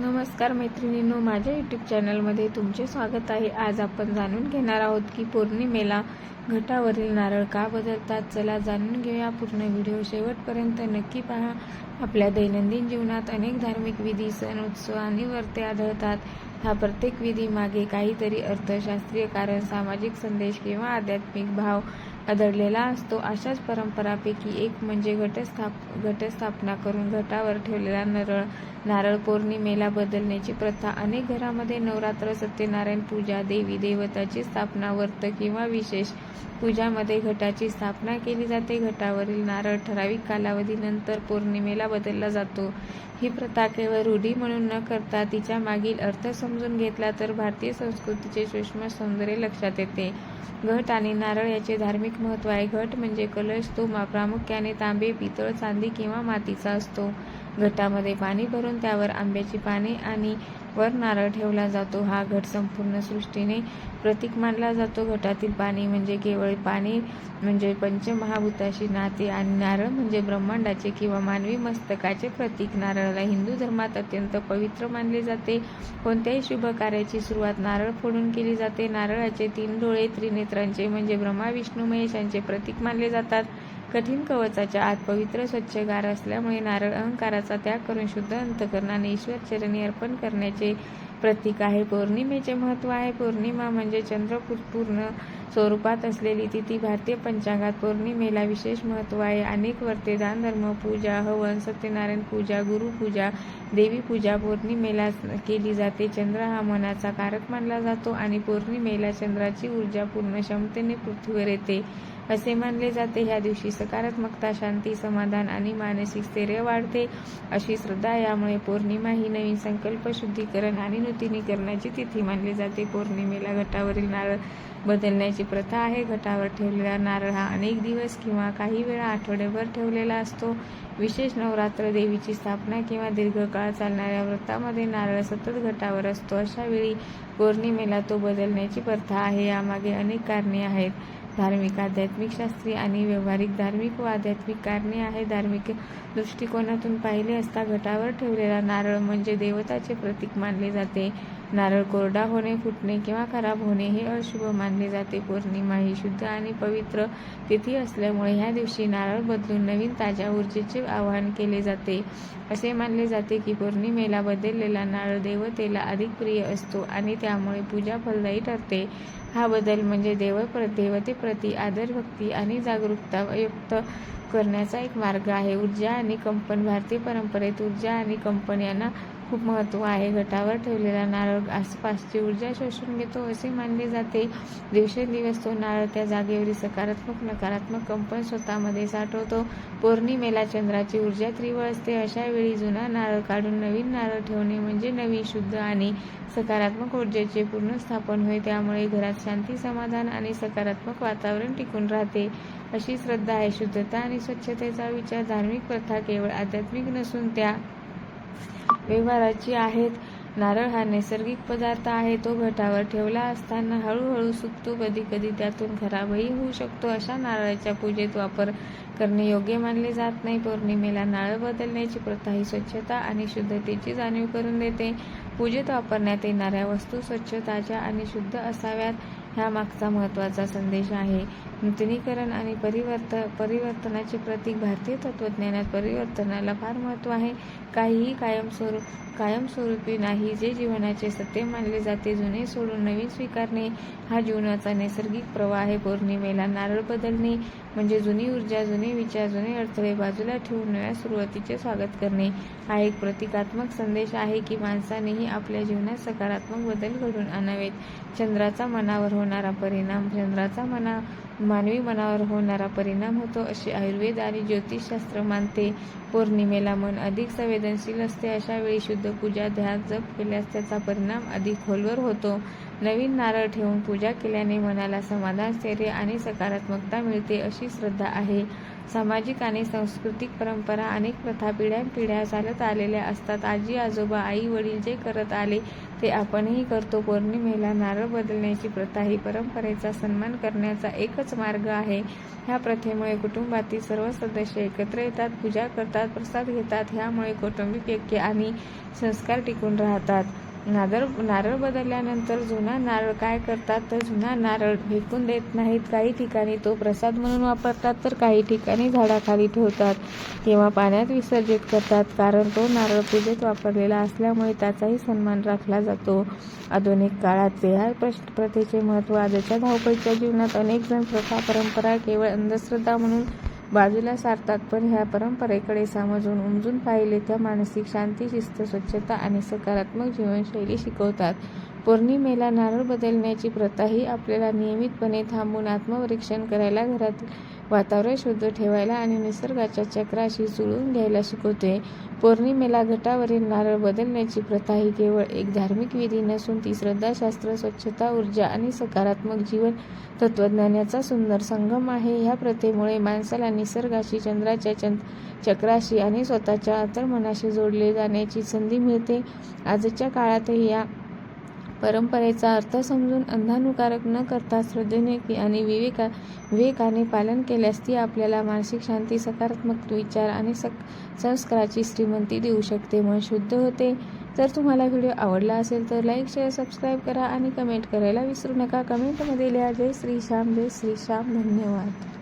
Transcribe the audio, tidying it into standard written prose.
नमस्कार मैत्रिणींनो, माझ्या यूट्यूब चॅनलमध्ये तुमचे स्वागत आहे। आज आपण जाणून घेणार आहोत की पौर्णिमेला घटावरील नारळ का बदलतात। चला जाणून घेऊया पूर्ण व्हिडिओ शेवटपर्यंत नक्की पहा। आपल्या दैनंदिन जीवनात अनेक धार्मिक विधी, सण, उत्सव आणि व्रते आढळतात। ह्या प्रत्येक विधी मागे काहीतरी अर्थशास्त्रीय कारण, सामाजिक संदेश किंवा आध्यात्मिक भाव आदळलेला असतो। अशाच परंपरांपैकी एक म्हणजे घटस्थापना करून घटावर ठेवलेला नारळ पौर्णिमेला बदलण्याची प्रथा। अनेक घरांमध्ये नवरात्र, सत्यनारायण पूजा, देवी देवताची स्थापना, व्रत किंवा विशेष पूजामध्ये घटाची स्थापना केली जाते। घटावरील नारळ ठराविक कालावधीनंतर पौर्णिमेला बदलला जातो। ही प्रथा केवळ रूढी म्हणून न करता तिच्या मागील अर्थ समजून घेतला तर भारतीय संस्कृतीचे सूक्ष्म सौंदर्य लक्षात येते। घट आणि नारळ याचे धार्मिक महत्त्व आहे। घट म्हणजे कलश, तो प्रामुख्याने तांबे, पितळ, चांदी किंवा मातीचा असतो। घटामध्ये पाणी भरून त्यावर आंब्याची पाने आणि वर नारळ ठेवला जातो। हा घट संपूर्ण सृष्टीने प्रतीक मानला जातो। घटातील पाणी म्हणजे केवळ पाणी म्हणजे पंचमहाभूताशी नाते आणि नारळ म्हणजे ब्रह्मांडाचे किंवा मानवी मस्तकाचे प्रतीक। नारळाला हिंदू धर्मात अत्यंत पवित्र मानले जाते। कोणत्याही शुभ कार्याची सुरुवात नारळ फोडून केली जाते। नारळाचे 3 डोळे त्रिनेत्रांचे म्हणजे ब्रह्मा विष्णू महेश यांचे प्रतीक मानले जातात। कठीण कवचाच्या आत पवित्र स्वच्छ गार असल्यामुळे नारळ अहंकाराचा त्याग करून शुद्ध अंतःकरणाने ईश्वर चरणी अर्पण करण्याचे प्रतीक आहे। पौर्णिमेचे महत्त्व आहे। पौर्णिमा म्हणजे चंद्र पूर्ण स्वरूपात असलेली तिथी। भारतीय पंचांगात पौर्णिमेला विशेष महत्त्व आहे। अनेक व्रते, दान, धर्म, पूजा, हवन, सत्यनारायण पूजा, गुरुपूजा, देवी पूजा पौर्णिमेला केली जाते। चंद्र हा मनाचा कारक मानला जातो आणि पौर्णिमेला चंद्राची ऊर्जा पूर्ण क्षमतेने पृथ्वीवर येते असे मानले जाते। ह्या दिवशी सकारात्मकता, शांती, समाधान आणि मानसिक स्थैर्य वाढते अशी श्रद्धा। यामुळे पौर्णिमा ही नवीन संकल्प, शुद्धीकरण आणि नूतनीकरणाची तिथी मानली जाते। पौर्णिमेला घटावरील नारळ बदलण्याची प्रथा आहे। घटावर ठेवलेला नारळ हा अनेक दिवस किंवा काही वेळा आठवड्याभर ठेवलेला असतो। विशेष नवरात्र, देवीची स्थापना किंवा दीर्घकाळ चालणाऱ्या व्रतामध्ये नारळ सतत घटावर असतो। अशा वेळी पौर्णिमेला तो बदलण्याची प्रथा आहे। यामागे अनेक कारणे आहेत। धार्मिक, आध्यात्मिक, शास्त्रीय आणि व्यावहारिक। धार्मिक व आध्यात्मिक कारणे आहेत। धार्मिक दृष्टिकोनातून पाहिले असता घटावर ठेवलेला नारळ म्हणजे देवताचे प्रतीक मानले जाते। नारळ कोरडा होणे, फुटणे किंवा खराब होणे हे अशुभ मानले जाते। पौर्णिमा ही शुद्ध आणि पवित्र तिथी असल्यामुळे ह्या दिवशी नारळ बदलून नवीन ताज्या ऊर्जेचे आवाहन केले जाते। असे मानले जाते की पौर्णिमेला बदललेला नारळ देवतेला अधिक प्रिय असतो आणि त्यामुळे पूजा फलदायी ठरते। हा बदल म्हणजे देवतेप्रती आदर, भक्ती आणि जागरूकता व्यक्त करण्याचा एक मार्ग आहे। ऊर्जा आणि कंपन। भारतीय परंपरेत ऊर्जा आणि कंपन यांना खूप महत्त्व आहे। घटावर ठेवलेला नारळ आसपासची ऊर्जा शोषून घेतो असे मानले जाते। दिवसेंदिवस तो नारळ त्या जागेवरील सकारात्मक, नकारात्मक कंपन स्वतःमध्ये साठवतो। पौर्णिमेला चंद्राची ऊर्जा तीव्र असते। अशा वेळी जुना नारळ काढून नवीन नारळ ठेवणे म्हणजे नवीन, शुद्ध आणि सकारात्मक ऊर्जेचे पुनर्स्थापन होय। त्यामुळे घरात शांती, समाधान आणि सकारात्मक वातावरण टिकून राहते अशी श्रद्धा आहे। शुद्धता आणि स्वच्छतेचा विचार। धार्मिक प्रथा केवळ आध्यात्मिक नसून त्या व्यवहाराची आहेत। नारळ हा नैसर्गिक पदार्थ आहे। तो घटावर ठेवला असताना हळूहळू सुकतो, कधीकधी त्यातून खराबही होऊ शकतो। अशा नारळाच्या पूजेत वापर करणे योग्य मानले जात नाही। पौर्णिमेला नारळ बदलण्याची प्रथा ही स्वच्छता आणि शुद्धतेची जाणीव करून देते। पूजेत वापरण्यात येणाऱ्या वस्तू स्वच्छ, ताज्या आणि शुद्ध असाव्यात ह्या मागचा महत्त्वाचा संदेश आहे। नूतनीकरण आणि परिवर्तनाचे प्रतीक। भारतीय तत्त्वज्ञानात परिवर्तनाला फार महत्त्व आहे। काहीही कायमस्वरूपी नाही, जे जीवनाचे सत्य मानले जाते। जुने सोडून नवीन स्वीकारणे हा जीवनाचा नैसर्गिक प्रवाह आहे। पौर्णिमेला नारळ बदलणे म्हणजे जुनी ऊर्जा, जुने विचार, जुने अडथळे बाजूला ठेवून नव्या सुरुवातीचे स्वागत करणे। हा एक प्रतिकात्मक संदेश आहे की माणसानेही आपल्या जीवनात सकारात्मक बदल घडवून आणावेत। चंद्राचा मनावर होणारा परिणाम। चंद्राचा मानवी मनावर होणारा परिणाम होतो असे आयुर्वेद आणि ज्योतिषशास्त्र मानते। पौर्णिमेला मन अधिक संवेदनशील असते। अशा वेळी शुद्ध पूजा, ध्यान, जप केल्यास त्याचा परिणाम अधिक खोलवर होतो। नवीन नारळ ठेवून पूजा केल्याने मनाला समाधान, स्थैर्य आणि सकारात्मकता मिळते अशी श्रद्धा आहे। सामाजिक आणि सांस्कृतिक परंपरा। अनेक प्रथा पिढ्यानपिढ्या चालत आलेल्या असतात। आजी, आजोबा, आई, वडील जे करत आले ते आपणही करतो। पौर्णिमेला नारळ बदलण्याची प्रथा ही परंपरेचा सन्मान करण्याचा एकच मार्ग आहे। ह्या प्रथेमुळे कुटुंबातील सर्व सदस्य एकत्र येतात, पूजा करतात करतात, प्रसाद घेतात. ह्यामुळे कौटुंबिक ऐक्य आणि संस्कार टिकून राहतात. नारळ बदलल्यानंतर जुना नारळ काय करतात तर जुना नारळ फेकून देत नाहीत. काही ठिकाणी तो प्रसाद म्हणून वापरतात, तर काही ठिकाणी झाडाखाली ठेवतात किंवा पाण्यात विसर्जित करतात. कारण तो नारळ पूजेत वापरलेला असल्यामुळे त्याचाही सन्मान राखला जातो. आधुनिक काळात ह्या प्रथेचे महत्त्व आजच्या धावपळीच्या जीवनात अनेक जण प्रथा परंपरा केवळ अंधश्रद्धा म्हणून बाजूला सारतात. पण ह्या परंपरेकडे समजून उमजून पाहिले त्या मानसिक शांती, शिस्त, स्वच्छता आणि सकारात्मक जीवनशैली शिकवतात. पौर्णिमेला नारळ बदलण्याची प्रथा ही आपल्याला नियमितपणे थांबून आत्मपरीक्षण करायला, घरातील वातावरण शुद्ध ठेवायला आणि निसर्गाच्या चक्राशी जुळवून घ्यायला शिकवते. पौर्णिमेला घटावरील नारळ बदलण्याची प्रथा ही केवळ एक धार्मिक विधी नसून ती श्रद्धाशास्त्र, स्वच्छता, ऊर्जा आणि सकारात्मक जीवन तत्त्वज्ञान याचा सुंदर संगम आहे. ह्या प्रथेमुळे माणसाला निसर्गाशी, चंद्राच्या चक्राशी आणि स्वतःच्या अंतर्मनाशी जोडले जाण्याची संधी मिळते. आजच्या काळातही या परंपरेचा अर्थ समजून अंधानुकारक न करता श्रद्धेने आणि विवेकाने पालन केल्यास ती आपल्याला मानसिक शांती, सकारात्मक विचार आणि संस्काराची श्रीमंती देऊ शकते. मन शुद्ध होते. जर तुम्हाला व्हिडिओ आवडला असेल तर लाईक, शेअर, सबस्क्राईब करा आणि कमेंट करायला विसरू नका. कमेंटमध्ये लिहा जय श्री श्याम, जय श्री श्याम. धन्यवाद.